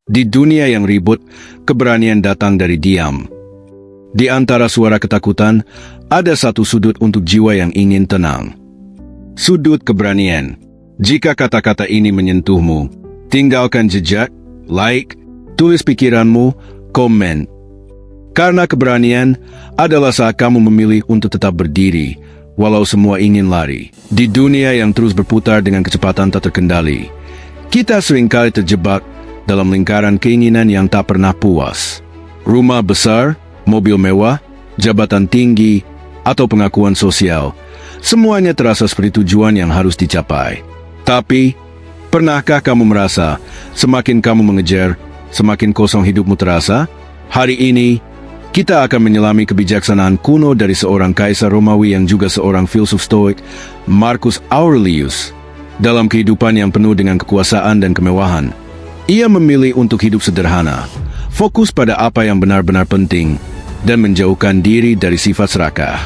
Di dunia yang ribut, keberanian datang dari diam. Di antara suara ketakutan, ada satu sudut untuk jiwa yang ingin tenang. Sudut keberanian. Jika kata-kata ini menyentuhmu, tinggalkan jejak, like, tulis pikiranmu, komen. Karena keberanian adalah saat kamu memilih untuk tetap berdiri, walau semua ingin lari. Di dunia yang terus berputar dengan kecepatan tak terkendali, kita seringkali terjebak dalam lingkaran keinginan yang tak pernah puas. Rumah besar, mobil mewah, jabatan tinggi, atau pengakuan sosial, semuanya terasa seperti tujuan yang harus dicapai. Tapi, pernahkah kamu merasa semakin kamu mengejar, semakin kosong hidupmu terasa? Hari ini, kita akan menyelami kebijaksanaan kuno dari seorang kaisar Romawi yang juga seorang filsuf stoik, Marcus Aurelius. Dalam kehidupan yang penuh dengan kekuasaan dan kemewahan, ia memilih untuk hidup sederhana, fokus pada apa yang benar-benar penting, dan menjauhkan diri dari sifat serakah.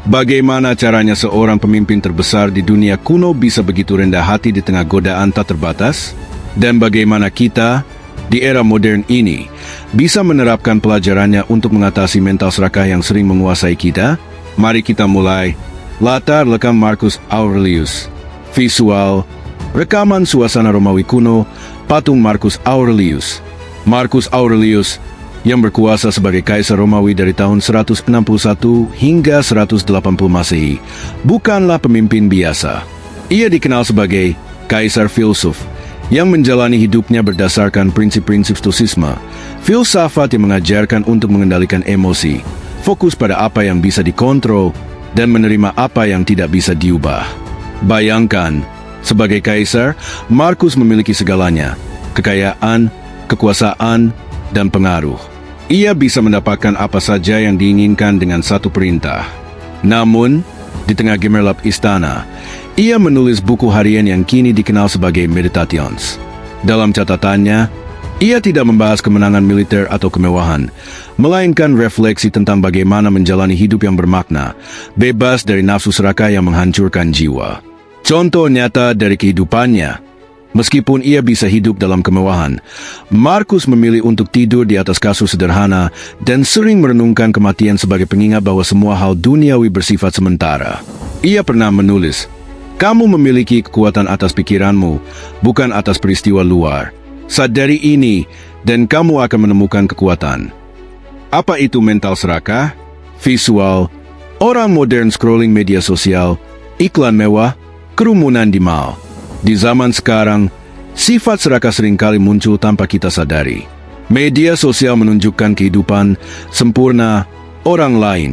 Bagaimana caranya seorang pemimpin terbesar di dunia kuno bisa begitu rendah hati di tengah godaan tak terbatas? Dan bagaimana kita, di era modern ini, bisa menerapkan pelajarannya untuk mengatasi mental serakah yang sering menguasai kita? Mari kita mulai. Latar belakang Marcus Aurelius. Visual, rekaman suasana Romawi kuno, patung Marcus Aurelius. Marcus Aurelius, yang berkuasa sebagai kaisar Romawi dari tahun 161 hingga 180 Masehi, bukanlah pemimpin biasa. Ia dikenal sebagai kaisar filsuf, yang menjalani hidupnya berdasarkan prinsip-prinsip stoisisme, filsafat yang mengajarkan untuk mengendalikan emosi, fokus pada apa yang bisa dikontrol, dan menerima apa yang tidak bisa diubah. Bayangkan, sebagai kaisar, Marcus memiliki segalanya: kekayaan, kekuasaan, dan pengaruh. Ia bisa mendapatkan apa saja yang diinginkan dengan satu perintah. Namun, di tengah gemerlap istana, ia menulis buku harian yang kini dikenal sebagai Meditations. Dalam catatannya, ia tidak membahas kemenangan militer atau kemewahan, melainkan refleksi tentang bagaimana menjalani hidup yang bermakna, bebas dari nafsu serakah yang menghancurkan jiwa. Contoh nyata dari kehidupannya, meskipun ia bisa hidup dalam kemewahan, Marcus memilih untuk tidur di atas kasur sederhana dan sering merenungkan kematian sebagai pengingat bahwa semua hal duniawi bersifat sementara. Ia pernah menulis, "Kamu memiliki kekuatan atas pikiranmu, bukan atas peristiwa luar. Sadari ini, dan kamu akan menemukan kekuatan." Apa itu mental serakah? Visual, orang modern scrolling media sosial, iklan mewah, kerumunan di mall. Di zaman sekarang, sifat serakah seringkali muncul tanpa kita sadari. Media sosial menunjukkan kehidupan sempurna orang lain,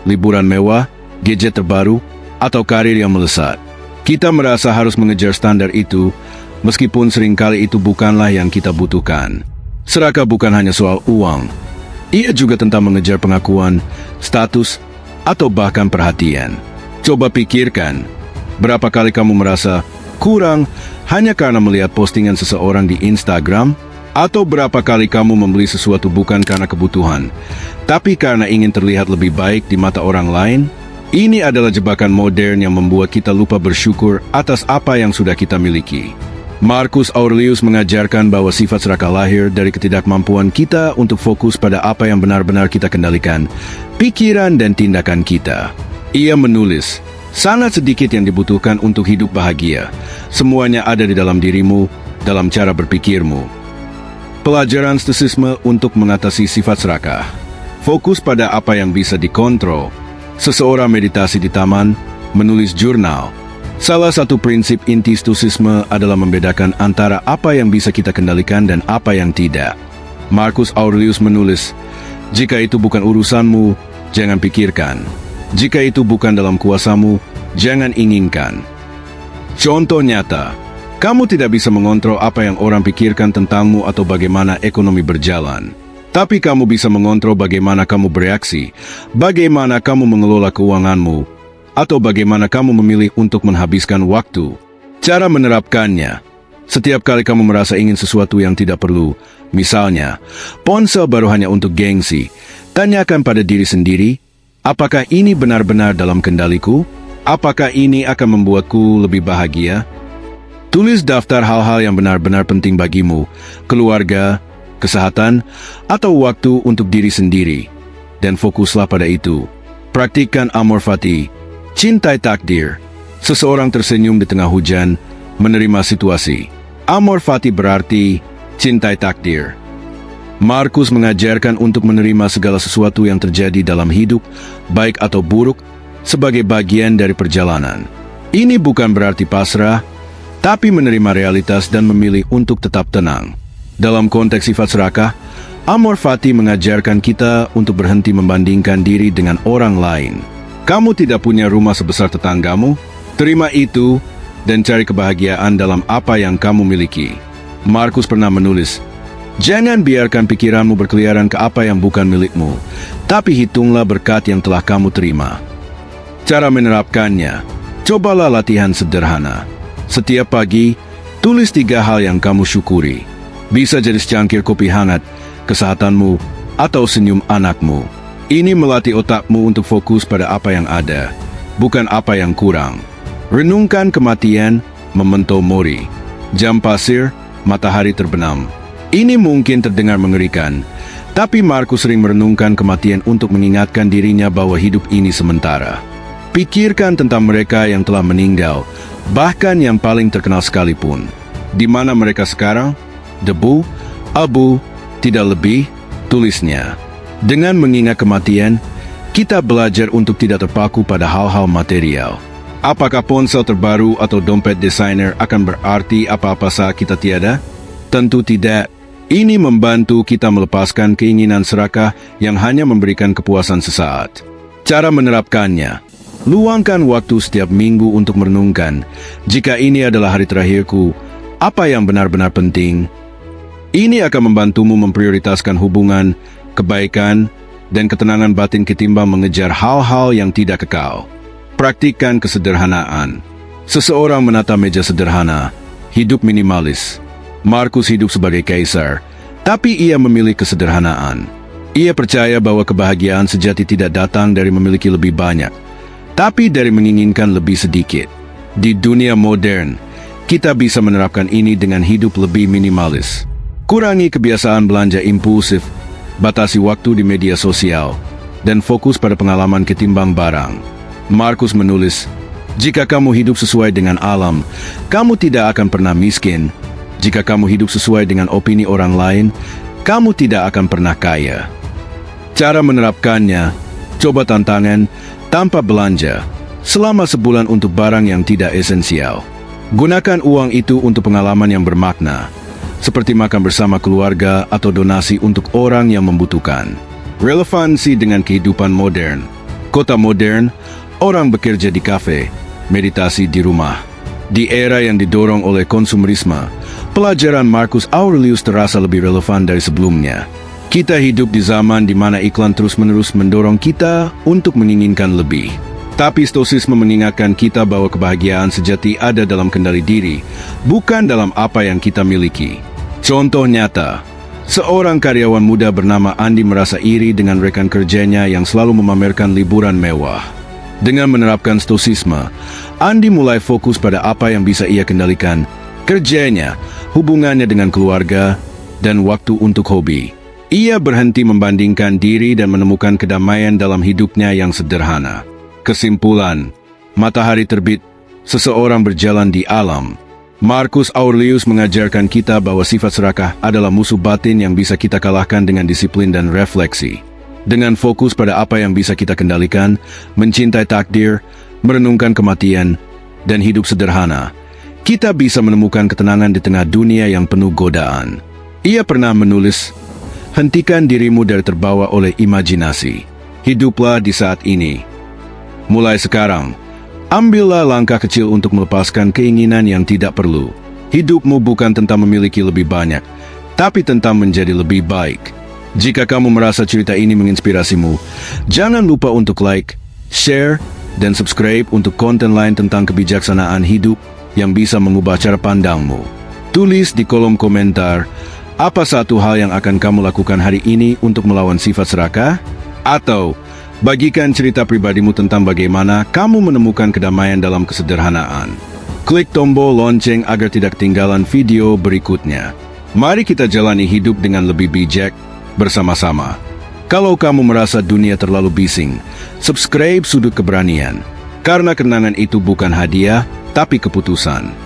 liburan mewah, gadget terbaru, atau karir yang melesat. Kita merasa harus mengejar standar itu, meskipun seringkali itu bukanlah yang kita butuhkan. Serakah bukan hanya soal uang. Ia juga tentang mengejar pengakuan, status, atau bahkan perhatian. Coba pikirkan, berapa kali kamu merasa kurang hanya karena melihat postingan seseorang di Instagram? Atau berapa kali kamu membeli sesuatu bukan karena kebutuhan, tapi karena ingin terlihat lebih baik di mata orang lain? Ini adalah jebakan modern yang membuat kita lupa bersyukur atas apa yang sudah kita miliki. Marcus Aurelius mengajarkan bahwa sifat serakah lahir dari ketidakmampuan kita untuk fokus pada apa yang benar-benar kita kendalikan, pikiran dan tindakan kita. Ia menulis, "Sangat sedikit yang dibutuhkan untuk hidup bahagia. Semuanya ada di dalam dirimu, dalam cara berpikirmu." Pelajaran stoisisme untuk mengatasi sifat serakah. Fokus pada apa yang bisa dikontrol. Seseorang meditasi di taman, menulis jurnal. Salah satu prinsip inti stoisisme adalah membedakan antara apa yang bisa kita kendalikan dan apa yang tidak. Marcus Aurelius menulis, "Jika itu bukan urusanmu, jangan pikirkan. Jika itu bukan dalam kuasamu, jangan inginkan." Contoh nyata, kamu tidak bisa mengontrol apa yang orang pikirkan tentangmu atau bagaimana ekonomi berjalan. Tapi kamu bisa mengontrol bagaimana kamu bereaksi, bagaimana kamu mengelola keuanganmu, atau bagaimana kamu memilih untuk menghabiskan waktu. Cara menerapkannya, setiap kali kamu merasa ingin sesuatu yang tidak perlu, misalnya, ponsel baru hanya untuk gengsi, tanyakan pada diri sendiri, apakah ini benar-benar dalam kendaliku? Apakah ini akan membuatku lebih bahagia? Tulis daftar hal-hal yang benar-benar penting bagimu, keluarga, kesehatan, atau waktu untuk diri sendiri. Dan fokuslah pada itu. Praktikkan amor fati, cintai takdir. Seseorang tersenyum di tengah hujan, menerima situasi. Amor fati berarti cintai takdir. Markus mengajarkan untuk menerima segala sesuatu yang terjadi dalam hidup, baik atau buruk, sebagai bagian dari perjalanan. Ini bukan berarti pasrah, tapi menerima realitas dan memilih untuk tetap tenang. Dalam konteks sifat serakah, amor fati mengajarkan kita untuk berhenti membandingkan diri dengan orang lain. Kamu tidak punya rumah sebesar tetanggamu? Terima itu dan cari kebahagiaan dalam apa yang kamu miliki. Markus pernah menulis, "Jangan biarkan pikiranmu berkeliaran ke apa yang bukan milikmu, tapi hitunglah berkat yang telah kamu terima." Cara menerapkannya, cobalah latihan sederhana. Setiap pagi, tulis 3 hal yang kamu syukuri. Bisa jadi secangkir kopi hangat, kesehatanmu, atau senyum anakmu. Ini melatih otakmu untuk fokus pada apa yang ada, bukan apa yang kurang. Renungkan kematian, memento mori. Jam pasir, matahari terbenam. Ini mungkin terdengar mengerikan, tapi Markus sering merenungkan kematian untuk mengingatkan dirinya bahwa hidup ini sementara. Pikirkan tentang mereka yang telah meninggal, bahkan yang paling terkenal sekalipun. Di mana mereka sekarang? Debu, abu, tidak lebih, tulisnya. Dengan mengingat kematian, kita belajar untuk tidak terpaku pada hal-hal material. Apakah ponsel terbaru atau dompet desainer akan berarti apa-apa saat kita tiada? Tentu tidak. Ini membantu kita melepaskan keinginan serakah yang hanya memberikan kepuasan sesaat. Cara menerapkannya, luangkan waktu setiap minggu untuk merenungkan, jika ini adalah hari terakhirku, apa yang benar-benar penting? Ini akan membantumu memprioritaskan hubungan, kebaikan, dan ketenangan batin ketimbang mengejar hal-hal yang tidak kekal. Praktikkan kesederhanaan. Seseorang menata meja sederhana, hidup minimalis. Markus hidup sebagai kaisar, tapi ia memilih kesederhanaan. Ia percaya bahwa kebahagiaan sejati tidak datang dari memiliki lebih banyak, tapi dari menginginkan lebih sedikit. Di dunia modern, kita bisa menerapkan ini dengan hidup lebih minimalis. Kurangi kebiasaan belanja impulsif, batasi waktu di media sosial, dan fokus pada pengalaman ketimbang barang. Markus menulis, "Jika kamu hidup sesuai dengan alam, kamu tidak akan pernah miskin. Jika kamu hidup sesuai dengan opini orang lain, kamu tidak akan pernah kaya." Cara menerapkannya, coba tantangan tanpa belanja selama sebulan untuk barang yang tidak esensial. Gunakan uang itu untuk pengalaman yang bermakna, seperti makan bersama keluarga atau donasi untuk orang yang membutuhkan. Relevansi dengan kehidupan modern. Kota modern, orang bekerja di kafe, meditasi di rumah. Di era yang didorong oleh konsumerisme, pelajaran Marcus Aurelius terasa lebih relevan dari sebelumnya. Kita hidup di zaman di mana iklan terus-menerus mendorong kita untuk menginginkan lebih. Tapi stoisisme mengingatkan kita bahwa kebahagiaan sejati ada dalam kendali diri, bukan dalam apa yang kita miliki. Contoh nyata, seorang karyawan muda bernama Andy merasa iri dengan rekan kerjanya yang selalu memamerkan liburan mewah. Dengan menerapkan stoisisme, Andy mulai fokus pada apa yang bisa ia kendalikan, kerjanya, hubungannya dengan keluarga, dan waktu untuk hobi. Ia berhenti membandingkan diri dan menemukan kedamaian dalam hidupnya yang sederhana. Kesimpulan, matahari terbit, seseorang berjalan di alam. Marcus Aurelius mengajarkan kita bahwa sifat serakah adalah musuh batin yang bisa kita kalahkan dengan disiplin dan refleksi. Dengan fokus pada apa yang bisa kita kendalikan, mencintai takdir, merenungkan kematian, dan hidup sederhana, kita bisa menemukan ketenangan di tengah dunia yang penuh godaan. Ia pernah menulis, "Hentikan dirimu dari terbawa oleh imajinasi. Hiduplah di saat ini. Mulai sekarang, ambillah langkah kecil untuk melepaskan keinginan yang tidak perlu. Hidupmu bukan tentang memiliki lebih banyak, tapi tentang menjadi lebih baik." Jika kamu merasa cerita ini menginspirasimu, jangan lupa untuk like, share, dan subscribe untuk konten lain tentang kebijaksanaan hidup yang bisa mengubah cara pandangmu. Tulis di kolom komentar, apa satu hal yang akan kamu lakukan hari ini untuk melawan sifat serakah? Atau, bagikan cerita pribadimu tentang bagaimana kamu menemukan kedamaian dalam kesederhanaan. Klik tombol lonceng agar tidak ketinggalan video berikutnya. Mari kita jalani hidup dengan lebih bijak bersama-sama. Kalau kamu merasa dunia terlalu bising, subscribe Sudut Keberanian. Karena kenangan itu bukan hadiah, tapi keputusan.